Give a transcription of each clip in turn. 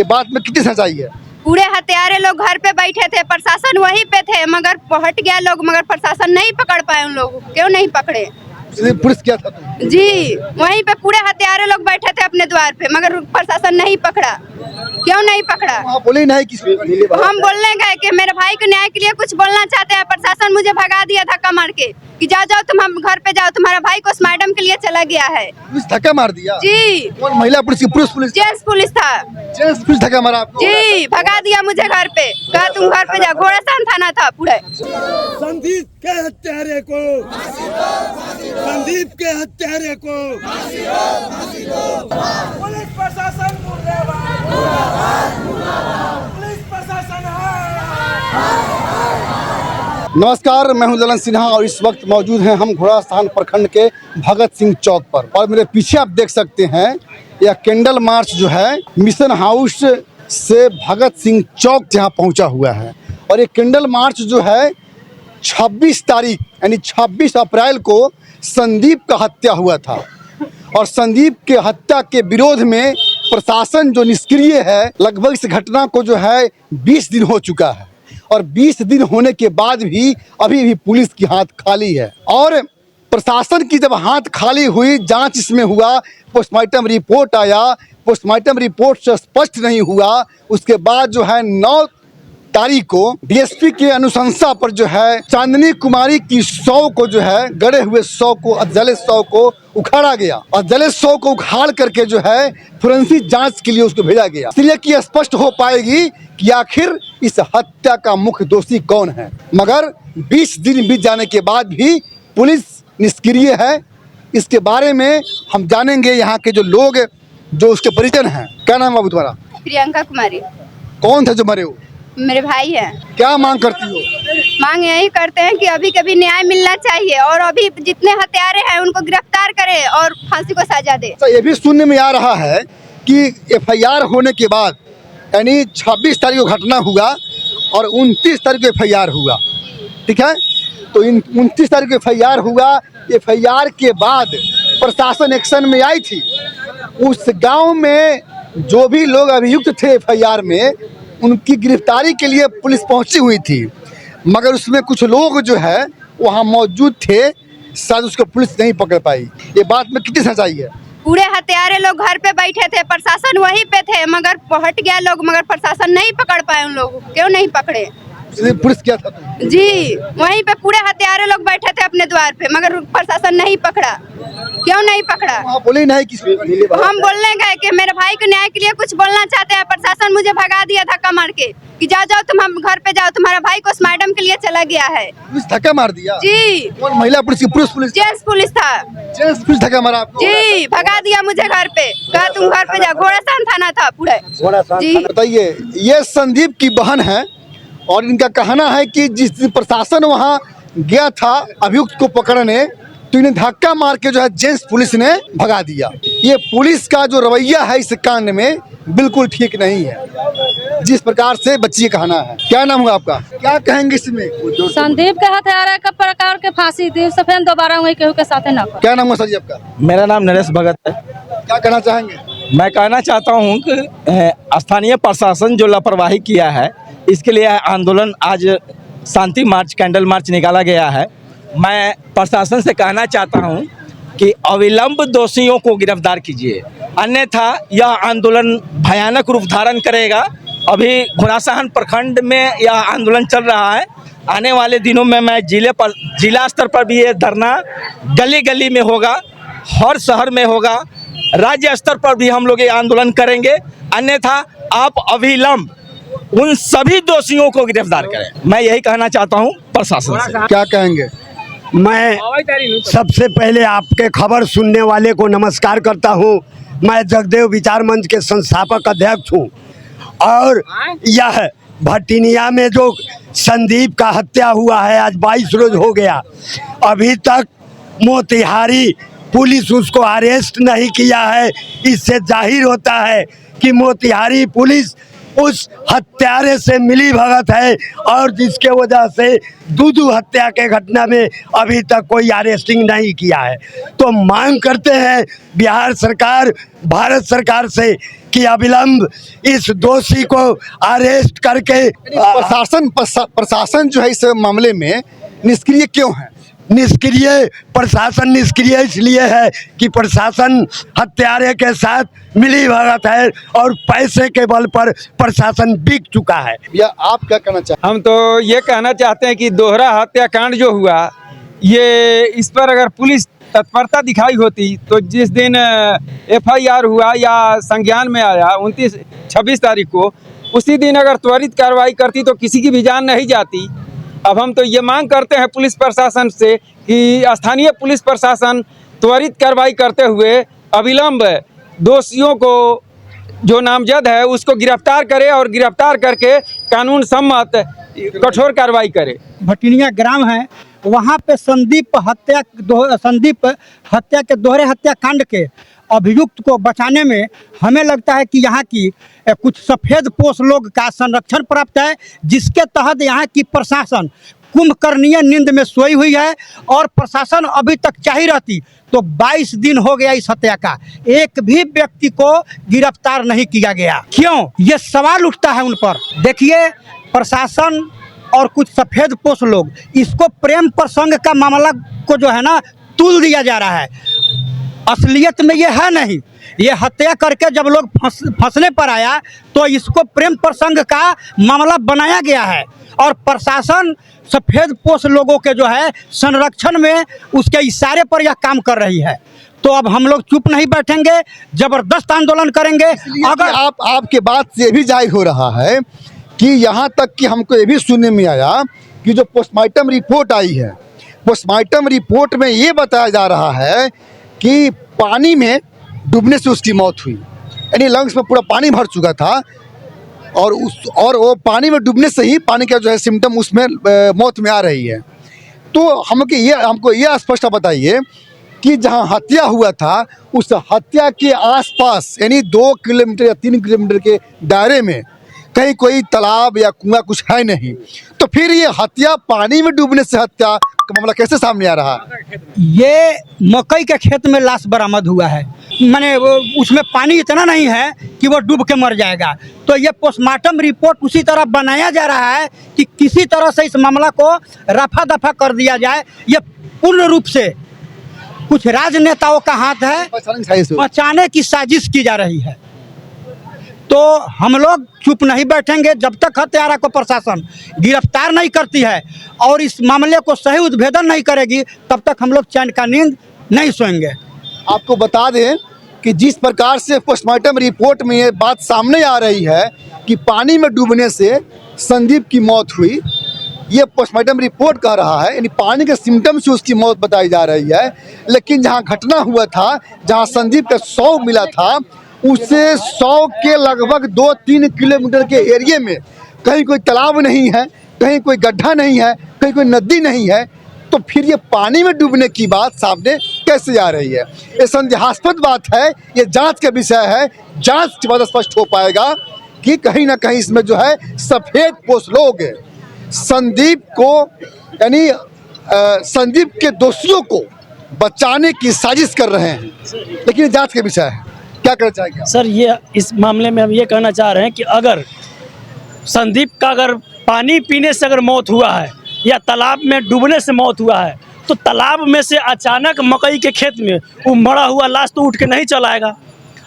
ये बात में कितनी सच्चाई है? पूरे हत्यारे लोग घर पे बैठे थे, प्रशासन वहीं पे थे, मगर हट गया लोग, मगर प्रशासन नहीं पकड़ पाए उन लोगों को। क्यों नहीं पकड़े? पुलिस क्या था तुम? जी, वहीं पे पूरे हत्यारे लोग बैठे थे अपने द्वार पे, मगर प्रशासन नहीं पकड़ा। क्यों नहीं पकड़ा? बोले नहीं किसी हम बोलने गए कि मेरे भाई को न्याय के लिए कुछ बोलना चाहते हैं, प्रशासन मुझे भगा दिया धक्का मार के कि जाओ जाओ तुम हम घर पे जाओ, तुम्हारा भाई को मैडम के लिए चला गया है। पुलिस धक्का मार दिया? जी। कौन महिला पुलिस? पुलिस जेंट्स पुलिस था। जेंट्स पुलिस धक्का मारा आपको? जी, भगा दिया मुझे घर पे, कहा तुम घर पे जाओ। घोड़ासान थाना था पूरे। संदीप के हत्यारे को, संदीप के हत्यारे को पुलिस प्रशासन मुर्दाबाद, पुलिस प्रशासन नमस्कार, मैं हूं ललन सिन्हा और इस वक्त मौजूद हैं हम घोड़ासान प्रखंड के भगत सिंह चौक पर। और मेरे पीछे आप देख सकते हैं यह कैंडल मार्च जो है मिशन हाउस से भगत सिंह चौक जहां पहुंचा हुआ है। और ये कैंडल मार्च जो है 26 तारीख यानी 26 अप्रैल को संदीप का हत्या हुआ था। और संदीप के हत्या के विरोध में प्रशासन जो निष्क्रिय है, लगभग इस घटना को जो है 20 दिन हो चुका है। और 20 दिन होने के बाद भी अभी भी पुलिस की हाथ खाली है। और प्रशासन की जब हाथ खाली हुई, जांच इसमें हुआ, पोस्टमार्टम रिपोर्ट आया, पोस्टमार्टम रिपोर्ट से स्पष्ट नहीं हुआ। उसके बाद जो है 9 तारीख को डीएसपी के अनुशंसा पर जो है चांदनी कुमारी की 100 को जो है गड़े हुए 100 को, जले 100 को उखाड़ा गया। और जले 100 को उखाड़ करके जो है फोरेंसिक जांच के लिए उसको भेजा गया, इसलिए कि स्पष्ट हो पाएगी कि आखिर इस हत्या का मुख्य दोषी कौन है। मगर 20 दिन बीत जाने के बाद भी पुलिस निष्क्रिय है। इसके बारे में हम जानेंगे यहाँ के जो लोग, जो उसके परिजन हैं। क्या नाम है तुम्हारा? प्रियंका कुमारी। कौन थे जो मरे हो? मेरे भाई हैं। क्या मांग करती हो? मांग यही करते हैं कि अभी कभी न्याय मिलना चाहिए और अभी जितने हत्यारे हैं उनको गिरफ्तार करे और फांसी को सजा दे। ये भी सुनने में आ रहा है कि एफआईआर होने के बाद यानी 26 तारीख को घटना हुआ और 29 तारीख को एफआईआर हुआ, ठीक है? तो 29 तारीख को एफआईआर हुआ। एफआईआर के बाद प्रशासन एक्शन में आई थी। उस गांव में जो भी लोग अभियुक्त थे एफआईआर में, उनकी गिरफ्तारी के लिए पुलिस पहुंची हुई थी। मगर उसमें कुछ लोग जो है वहां मौजूद थे, शायद उसको पुलिस नहीं पकड़ पाई। ये बात में कितनी सच्चाई है? पूरे हत्यारे लोग घर पे बैठे थे, प्रशासन वहीं पे थे, मगर हट गया लोग, मगर प्रशासन नहीं पकड़ पाए उन लोगों को। क्यों नहीं पकड़े? पुलिस क्या था तुम? जी, वहीं पे पूरे हत्यारे लोग बैठे थे अपने द्वार पे, मगर प्रशासन नहीं पकड़ा। क्यों नहीं पकड़ा? बोले नहीं किसी हम बोलने गए कि मेरे भाई को न्याय के लिए कुछ बोलना चाहते हैं, प्रशासन मुझे भगा दिया धक्का मार के कि जाओ जाओ तुम हम घर पे जाओ, तुम्हारा भाई को मैडम के लिए चला गया है। पुलिस धक्का मार दिया? जी। कौन महिला पुलिस? पुलिस जेंट्स पुलिस था। जेंट्स पुलिस धक्का मारा आपको? जी, भगा दिया मुझे घर पे, कहा तुम घर पे जाओ। घोड़ासान थाना था पूरे। जी। बताइए, ये संदीप की बहन है और इनका कहना है कि जिस दिन प्रशासन वहां गया था अभियुक्त को पकड़ने, तो इन्हें धक्का मार के जो है जेंट्स पुलिस ने भगा दिया। ये पुलिस का जो रवैया है इस कांड में बिल्कुल ठीक नहीं है, जिस प्रकार से बच्ची का कहना है। क्या नाम हुआ आपका? क्या कहेंगे इसमें? संदीप के हत्यारे का प्रकार के फांसी दी, सफेद दोबारा वही केहू के साथ ना। क्या नाम है सर जी आपका? मेरा नाम नरेश भगत है। क्या कहना चाहेंगे? मैं कहना चाहता हूं कि स्थानीय प्रशासन जो लापरवाही किया है, इसके लिए आंदोलन आज शांति मार्च, कैंडल मार्च निकाला गया है। मैं प्रशासन से कहना चाहता हूं कि अविलंब दोषियों को गिरफ्तार कीजिए, अन्यथा यह आंदोलन भयानक रूप धारण करेगा। अभी घोड़ासान प्रखंड में यह आंदोलन चल रहा है। आने वाले दिनों में मैं जिला स्तर पर भी ये धरना गली गली में होगा, हर शहर में होगा, राज्य स्तर पर भी हम लोग ये आंदोलन करेंगे। अन्यथा आप अविलंब उन सभी दोषियों को गिरफ्तार करें। मैं यही कहना चाहता हूं प्रशासन से। क्या कहेंगे? मैं सबसे पहले आपके खबर सुनने वाले को नमस्कार करता हूं। मैं जगदेव विचार मंच के संस्थापक अध्यक्ष हूं और यह भटिनिया में जो संदीप का हत्या हुआ है, आज 22 रोज हो गया, अभी तक मोतिहारी पुलिस उसको अरेस्ट नहीं किया है। इससे जाहिर होता है कि मोतिहारी पुलिस उस हत्यारे से मिली भगत है और जिसके वजह से दूदू हत्या के घटना में अभी तक कोई अरेस्टिंग नहीं किया है। तो मांग करते हैं बिहार सरकार, भारत सरकार से कि अविलंब इस दोषी को अरेस्ट करके प्रशासन जो है इस मामले में निष्क्रिय क्यों है? निष्क्रिय प्रशासन निष्क्रिय इसलिए है कि प्रशासन हत्यारे के साथ मिली भगत है और पैसे के बल पर प्रशासन बिक चुका है। या आप क्या कहना चाहते हम तो ये कहना चाहते हैं कि दोहरा हत्याकांड जो हुआ, ये इस पर अगर पुलिस तत्परता दिखाई होती तो जिस दिन FIR हुआ या संज्ञान में आया 26 तारीख को, उसी दिन अगर त्वरित कार्रवाई करती तो किसी की भी जान नहीं जाती। अब हम तो ये मांग करते हैं पुलिस प्रशासन से कि स्थानीय पुलिस प्रशासन त्वरित कार्रवाई करते हुए अविलंब दोषियों को जो नामजद है उसको गिरफ्तार करे और गिरफ्तार करके कानून सम्मत कठोर कार्रवाई करे। भटिनिया ग्राम है, वहाँ पे संदीप हत्या के दोहरे हत्याकांड के अभियुक्त को बचाने में हमें लगता है कि यहाँ की कुछ सफ़ेद पोश लोग का संरक्षण प्राप्त है, जिसके तहत यहाँ की प्रशासन कुंभकर्णीय नींद में सोई हुई है। और प्रशासन अभी तक चाही रहती तो 22 दिन हो गया इस हत्या का, एक भी व्यक्ति को गिरफ्तार नहीं किया गया। क्यों? ये सवाल उठता है उन पर। देखिए, प्रशासन और कुछ सफ़ेद पोश लोग इसको प्रेम प्रसंग का मामला को जो है ना तुल दिया जा रहा है। असलियत में ये है नहीं। ये हत्या करके जब लोग फंसने पर आया तो इसको प्रेम प्रसंग का मामला बनाया गया है और प्रशासन सफ़ेद पोश लोगों के जो है संरक्षण में उसके इशारे पर यह काम कर रही है। तो अब हम लोग चुप नहीं बैठेंगे, जबरदस्त आंदोलन करेंगे। अगर आपके बात से ये भी जाहिर हो रहा है कि यहाँ तक कि हमको ये भी सुनने में आया कि जो पोस्टमार्टम रिपोर्ट आई है, पोस्टमार्टम रिपोर्ट में ये बताया जा रहा है कि पानी में डूबने से उसकी मौत हुई, यानी लंग्स में पूरा पानी भर चुका था और वो पानी में डूबने से ही पानी का जो है सिम्टम उसमें मौत में आ रही है। तो हमको ये स्पष्ट बताइए कि जहां हत्या हुआ था उस हत्या के आसपास यानी 2 किलोमीटर या 3 किलोमीटर के दायरे में कहीं कोई तालाब या कुआं कुछ है नहीं, तो फिर ये हत्या पानी में डूबने से हत्या का मामला कैसे सामने आ रहा है? ये मकई के खेत में लाश बरामद हुआ है, माने उसमें पानी इतना नहीं है कि वो डूब के मर जाएगा। तो ये पोस्टमार्टम रिपोर्ट उसी तरह बनाया जा रहा है कि किसी तरह से इस मामला को रफा दफा कर दिया जाए। ये पूर्ण रूप से कुछ राजनेताओं का हाथ है, बचाने की साजिश की जा रही है। तो हम लोग चुप नहीं बैठेंगे जब तक हत्यारा को प्रशासन गिरफ्तार नहीं करती है और इस मामले को सही उद्भेदन नहीं करेगी, तब तक हम लोग चैन का नींद नहीं सोएंगे। आपको बता दें कि जिस प्रकार से पोस्टमार्टम रिपोर्ट में ये बात सामने आ रही है कि पानी में डूबने से संदीप की मौत हुई, ये पोस्टमार्टम रिपोर्ट कह रहा है, यानी पानी के सिम्टम से उसकी मौत बताई जा रही है। लेकिन जहां घटना हुआ था, जहां संदीप का शव मिला था, उससे 100 के लगभग 2-3 किलोमीटर के एरिया में कहीं कोई तालाब नहीं है, कहीं कोई गड्ढा नहीं है, कहीं कोई नदी नहीं है। तो फिर ये पानी में डूबने की बात सामने कैसे आ रही है? ये संदेहास्पद बात है, ये जांच का विषय है। जांच के बाद स्पष्ट हो पाएगा कि कहीं ना कहीं इसमें जो है सफ़ेद पोश लोग संदीप को यानी संदीप के दोषियों को बचाने की साजिश कर रहे हैं। लेकिन ये जांच का विषय है। क्या कहना चाहेंगे सर? ये इस मामले में हम ये कहना चाह रहे हैं कि अगर संदीप का अगर पानी पीने से अगर मौत हुआ है या तालाब में डूबने से मौत हुआ है, तो तालाब में से अचानक मकई के खेत में वो मरा हुआ लाश तो उठ के नहीं चला आएगा।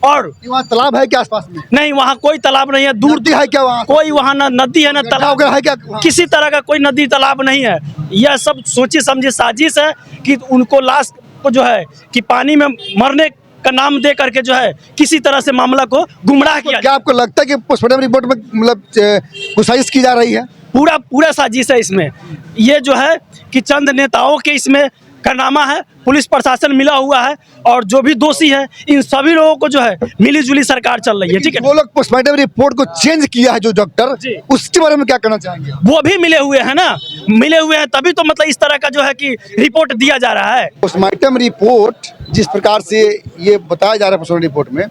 और वहाँ तालाब है क्या आसपास में? नहीं, वहाँ कोई तालाब नहीं है। दूर नदी है क्या वहाँ? कोई वहाँ ना नदी है ना तालाब है क्या? किसी तरह का कोई नदी तालाब नहीं है। यह सब सोची समझी साजिश है कि उनको लाश को जो है कि पानी में मरने का नाम दे करके जो है किसी तरह से मामला को गुमराह किया। क्या आपको लगता है कि पोस्टमार्टम रिपोर्ट में मतलब साजिश की जा रही है? पूरा साजिश है इसमें। ये जो है कि चंद नेताओं के इसमें कारनामा है, पुलिस प्रशासन मिला हुआ है और जो भी दोषी है इन सभी लोगों को जो है मिली जुली सरकार चल रही है। ठीक है, वो लोग पोस्टमार्टम रिपोर्ट को चेंज किया है जो डॉक्टर, उसके बारे में क्या कहना चाहेंगे? वो भी मिले हुए हैं ना, मिले हुए हैं तभी तो मतलब इस तरह का जो है कि रिपोर्ट दिया जा रहा है। पोस्टमार्टम रिपोर्ट जिस प्रकार से ये बताया जा रहा है पोस्टमार्टम रिपोर्ट में,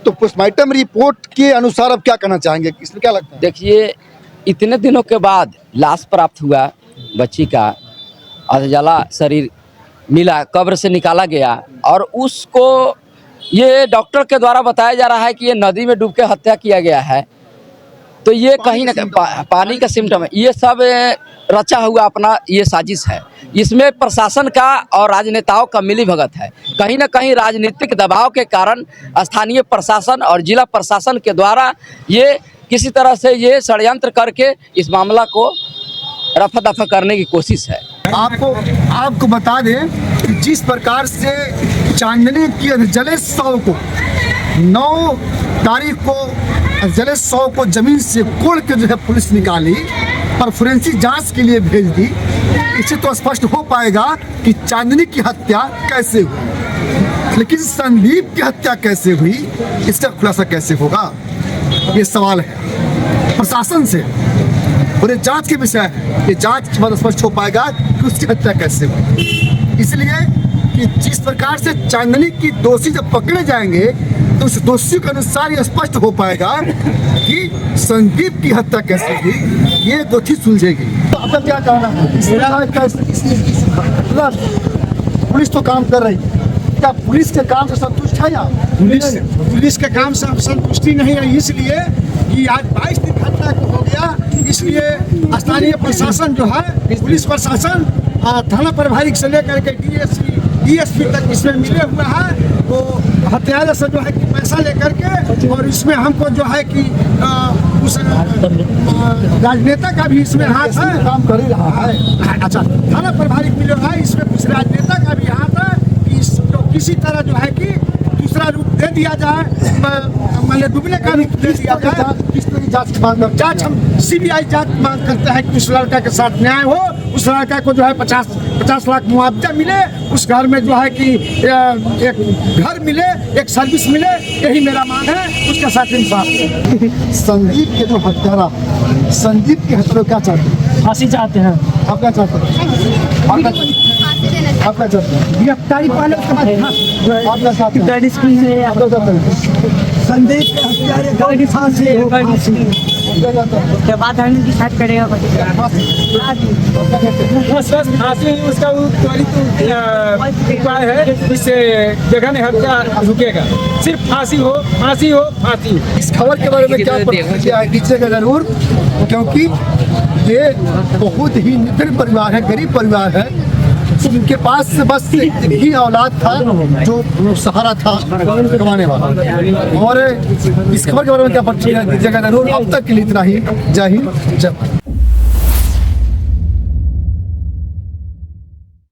तो पोस्टमार्टम रिपोर्ट के अनुसार अब क्या कहना चाहेंगे? इसमें क्या लगता है? देखिए, इतने दिनों के बाद लाश प्राप्त हुआ बच्ची का, अधजला शरीर मिला, कब्र से निकाला गया और उसको ये डॉक्टर के द्वारा बताया जा रहा है कि ये नदी में डूब के हत्या किया गया है। तो ये कहीं ना कहीं पानी का सिम्टम है। ये सब रचा हुआ अपना ये साजिश है। इसमें प्रशासन का और राजनेताओं का मिलीभगत है। कहीं ना कहीं राजनीतिक दबाव के कारण स्थानीय प्रशासन और जिला प्रशासन के द्वारा ये किसी तरह से ये षड्यंत्र करके इस मामला को रफा दफा करने की कोशिश है। आपको बता दें कि जिस प्रकार से चांदनी की जले 100 को 9 तारीख को जले 100 को जमीन से कोड़ के जो है पुलिस निकाली और फोरेंसिक जांच के लिए भेज दी। इससे तो स्पष्ट हो पाएगा कि चांदनी की हत्या कैसे हुई, लेकिन संदीप की हत्या कैसे हुई इसका खुलासा कैसे होगा, ये सवाल है प्रशासन से। और ये जांच के विषय है, ये जांच के बाद स्पष्ट हो पाएगा कि उसकी हत्या कैसे हुई। इसलिए कि जिस प्रकार से चांदनी की दोषी जब पकड़े जाएंगे तो उस दोषी के अनुसार ये स्पष्ट हो पाएगा कि संदीप की हत्या कैसे हुई, ये गुत्थी सुलझेगी। तो आपका क्या कहना है? पुलिस तो काम कर रही है, क्या पुलिस के काम से संतुष्ट है? या पुलिस के काम से संतुष्टि नहीं है, इसलिए कि आज 22 दिन घटना हो गया। इसलिए स्थानीय प्रशासन जो है, पुलिस प्रशासन थाना प्रभारी से लेकर के डीएसपी तक इसमें मिले हुआ है। वो हत्यारे से जो है कि पैसा लेकर के, और इसमें हमको जो है कि उस राजनेता का भी इसमें हाथ है, काम कर ही रहा है। अच्छा, थाना प्रभारी मिले हुआ है, इसमें कुछ राजनेता का भी हाथ है कि इसको किसी तरह जो है कि दूसरा रूप दे दिया जाए, मतलब डूबने का रूप दे दिया जाए। किस तरह की जांच मांग करते हैं? जांच हम सीबीआई जांच मांग करते हैं कि उस लड़का के साथ न्याय हो, उस लड़का को जो है 50 लाख मुआवजा मिले, उस घर में जो है कि एक घर मिले, एक सर्विस मिले, यही मेरा मांग है। उसके साथ इंसाफ। संदीप के जो हत्यारा, संदीप के हत्यारा क्या चाहते हैं? फांसी चाहते हैं। आप क्या चाहते हैं? आप क्या चाहते हैं? गिरफ्तारी पाने के बाद आप क्या चाहते हैं? आप क्या चाहते हैं? संदीप के हत्यारे को फांसी हो, क्या चाहते हैं? डिसाइड करेगा बस फांसी उसका त्वरित उपाय है, इससे जगह में हत्या रुकेगा। सिर्फ फांसी हो, फांसी हो, फांसी। इस खबर के बारे में क्या प्रतिक्रिया है दीजिएगा जरूर, क्योंकि ये बहुत ही निर्धन परिवार है, गरीब परिवार है। इनके पास बस एक ही औलाद था जो सहारा था कमाने वाला। और इस खबर के बारे में क्या प्रतिक्रिया दीजिएगा जरूर। अब तक के लिए इतना ही। जय हिंद, जय भारत।